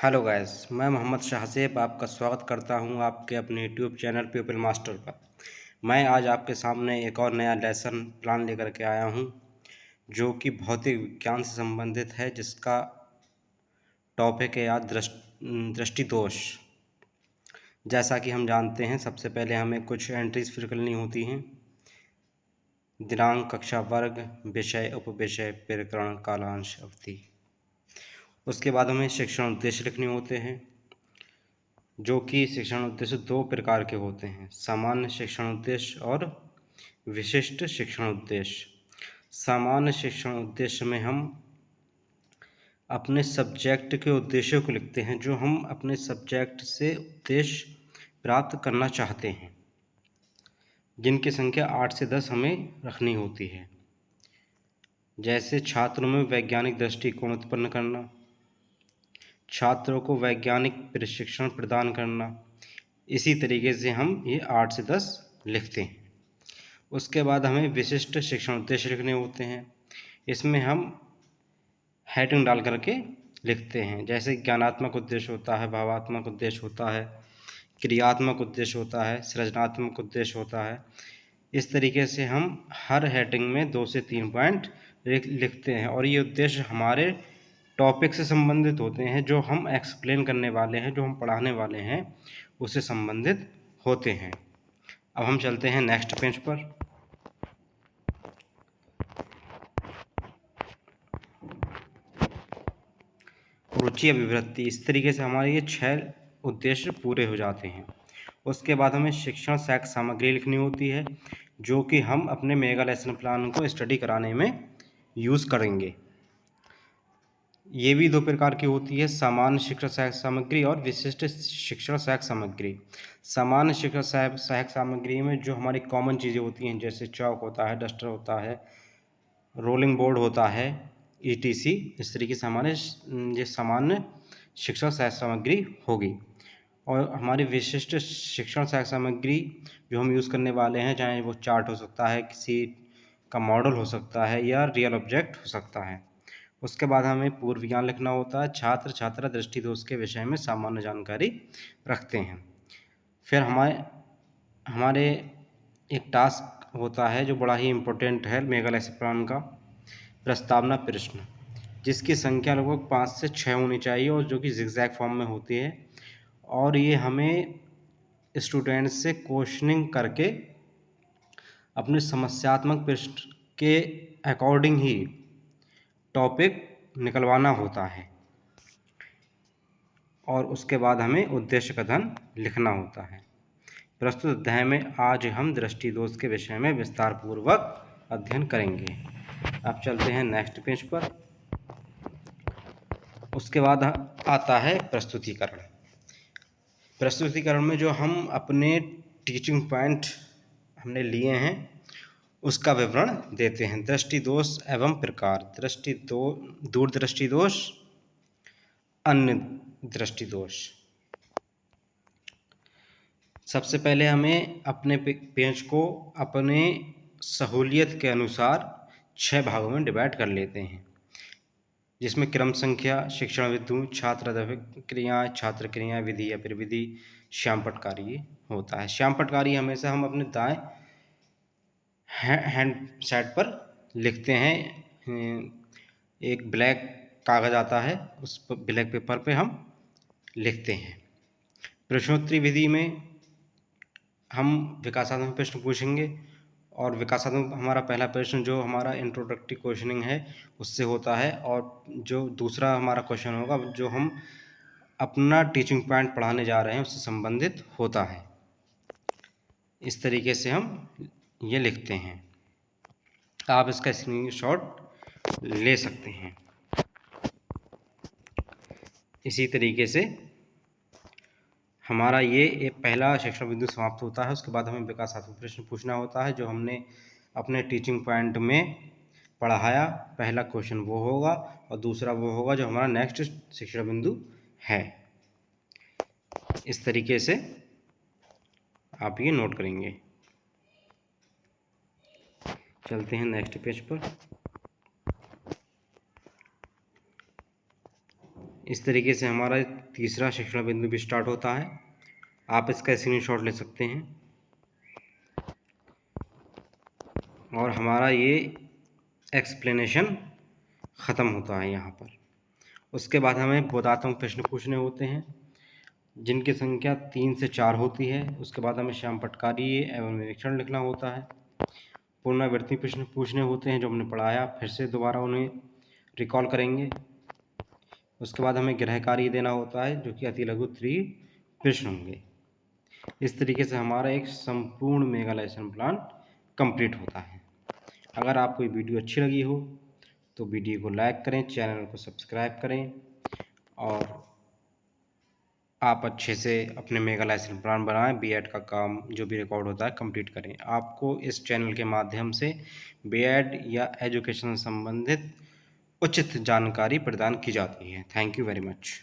Hello guys, मैं मोहम्मद शाहज़ेब आपका स्वागत करता हूं आपके अपने यूट्यूब चैनल पीपल मास्टर पर। मैं आज आपके सामने एक और नया लेसन प्लान लेकर के आया हूं, जो कि भौतिक विज्ञान से संबंधित है, जिसका टॉपिक है आज दृष्टि दोष। जैसा कि हम जानते हैं, सबसे पहले हमें कुछ एंट्रीज फिल करनी होती हैं। दिनांक, कक्षा, वर्ग, विषय, उपविषय, प्रकरण, कालांश, अवधि। उसके बाद हमें शिक्षण उद्देश्य लिखने होते हैं, जो कि शिक्षण उद्देश्य दो प्रकार के होते हैं, सामान्य शिक्षण उद्देश्य और विशिष्ट शिक्षण उद्देश्य। सामान्य शिक्षण उद्देश्य में हम अपने सब्जेक्ट के उद्देश्यों को लिखते हैं, जो हम अपने सब्जेक्ट से उद्देश्य प्राप्त करना चाहते हैं, जिनकी संख्या 8 से 10 हमें रखनी होती है। जैसे छात्रों में वैज्ञानिक दृष्टिकोण उत्पन्न करना, छात्रों को वैज्ञानिक प्रशिक्षण प्रदान करना। इसी तरीके से हम ये 8 से 10 लिखते हैं। उसके बाद हमें विशिष्ट शिक्षण उद्देश्य लिखने होते हैं। इसमें हम हेडिंग डाल करके लिखते हैं, जैसे ज्ञानात्मक उद्देश्य होता है, भावात्मक उद्देश्य होता है, क्रियात्मक उद्देश्य होता है, सृजनात्मक उद्देश्य होता है। इस तरीके से हम हर हेडिंग में 2 से 3 पॉइंट लिखते हैं, और ये उद्देश्य हमारे टॉपिक से संबंधित होते हैं, जो हम एक्सप्लेन करने वाले हैं, जो हम पढ़ाने वाले हैं, उससे संबंधित होते हैं। अब हम चलते हैं नेक्स्ट पेज पर। रुचि अभिवृत्ति। इस तरीके से हमारे ये 6 उद्देश्य पूरे हो जाते हैं। उसके बाद हमें शिक्षण सहायक सामग्री लिखनी होती है, जो कि हम अपने मेगा लेसन प्लान को स्टडी कराने में यूज़ करेंगे। ये भी 2 प्रकार की होती है, सामान्य शिक्षण सहायक सामग्री और विशिष्ट शिक्षण सहायक सामग्री। सामान्य शिक्षण सहायक सामग्री में जो हमारी कॉमन चीज़ें होती हैं, जैसे चॉक होता है, डस्टर होता है, रोलिंग बोर्ड होता है, ETC, इस तरीके से हमारे ये सामान्य शिक्षण सहायक सामग्री होगी। और हमारी विशिष्ट शिक्षण सहायक सामग्री जो हम यूज़ करने वाले हैं, चाहे वो चार्ट हो सकता है, किसी का मॉडल हो सकता है, या रियल ऑब्जेक्ट हो सकता है। उसके बाद हमें पूर्व ज्ञान लिखना होता है। छात्र छात्रा दृष्टि दोष के विषय में सामान्य जानकारी रखते हैं। फिर हमारे एक टास्क होता है जो बड़ा ही इम्पोर्टेंट है मेगा लेसन प्लान का, प्रस्तावना प्रश्न, जिसकी संख्या लगभग 5 से 6 होनी चाहिए, और जो कि जिगजैग फॉर्म में होती है। और ये हमें स्टूडेंट्स से क्वेश्चनिंग करके अपने समस्यात्मक प्रश्न के अकॉर्डिंग ही टॉपिक निकलवाना होता है। और उसके बाद हमें उद्देश्य कथन लिखना होता है। प्रस्तुत अध्याय में आज हम दृष्टि दोष के विषय में विस्तार पूर्वक अध्ययन करेंगे। अब चलते हैं नेक्स्ट पेज पर। उसके बाद आता है प्रस्तुतिकरण। प्रस्तुतिकरण में जो हम अपने टीचिंग पॉइंट हमने लिए हैं, उसका विवरण देते हैं। दृष्टि दोष एवं प्रकार। दूरदृष्टि दोष, अन्य दृष्टि दोष। सबसे पहले हमें अपने पेज को अपने सहूलियत के अनुसार 6 भागों में डिवाइड कर लेते हैं, जिसमें क्रम संख्या, शिक्षण बिंदु, छात्र क्रियाएँ, छात्र क्रियाएँ, विधि या फिर विधि, श्याम पटकारी होता है। श्याम पटकारी हमेशा हम अपने दाएं हैंड साइड पर लिखते हैं। एक ब्लैक कागज़ आता है, उस पर ब्लैक पेपर पे हम लिखते हैं। प्रश्नोत्तरी विधि में हम विकासात्मक प्रश्न पूछेंगे, और विकासात्मक हमारा पहला प्रश्न जो हमारा इंट्रोडक्टरी क्वेश्चनिंग है, उससे होता है। और जो दूसरा हमारा क्वेश्चन होगा, जो हम अपना टीचिंग पॉइंट पढ़ाने जा रहे हैं, उससे संबंधित होता है। इस तरीके से हम ये लिखते हैं। आप इसका स्क्रीनशॉट ले सकते हैं। इसी तरीके से हमारा ये पहला शिक्षण बिंदु समाप्त होता है। उसके बाद हमें विकासात्मक प्रश्न पूछना होता है, जो हमने अपने टीचिंग पॉइंट में पढ़ाया। पहला क्वेश्चन वो होगा, और दूसरा वो होगा जो हमारा नेक्स्ट शिक्षण बिंदु है। इस तरीके से आप ये नोट करेंगे। चलते हैं नेक्स्ट पेज पर। इस तरीके से हमारा तीसरा शिक्षण बिंदु भी स्टार्ट होता है। आप इसका स्क्रीनशॉट ले सकते हैं और हमारा ये एक्सप्लेनेशन ख़त्म होता है यहाँ पर। उसके बाद हमें बोधात्मक प्रश्न पूछने होते हैं जिनकी संख्या 3 से 4 होती है। उसके बाद हमें श्याम पटकारी एवं निरीक्षण लिखना होता है। पुनरावृत्ति प्रश्न पूछने होते हैं जो हमने पढ़ाया, फिर से दोबारा उन्हें रिकॉल करेंगे। उसके बाद हमें गृह कार्य देना होता है जो कि अति लघु 3 प्रश्न होंगे। इस तरीके से हमारा एक संपूर्ण मेगा लेसन प्लान कंप्लीट होता है। अगर आपको ये वीडियो अच्छी लगी हो तो वीडियो को लाइक करें, चैनल को सब्सक्राइब करें और आप अच्छे से अपने मेगा लेसन प्लान बनाएं। बीएड का काम जो भी रिकॉर्ड होता है कंप्लीट करें। आपको इस चैनल के माध्यम से बीएड या एजुकेशन संबंधित उचित जानकारी प्रदान की जाती है। Thank you very much.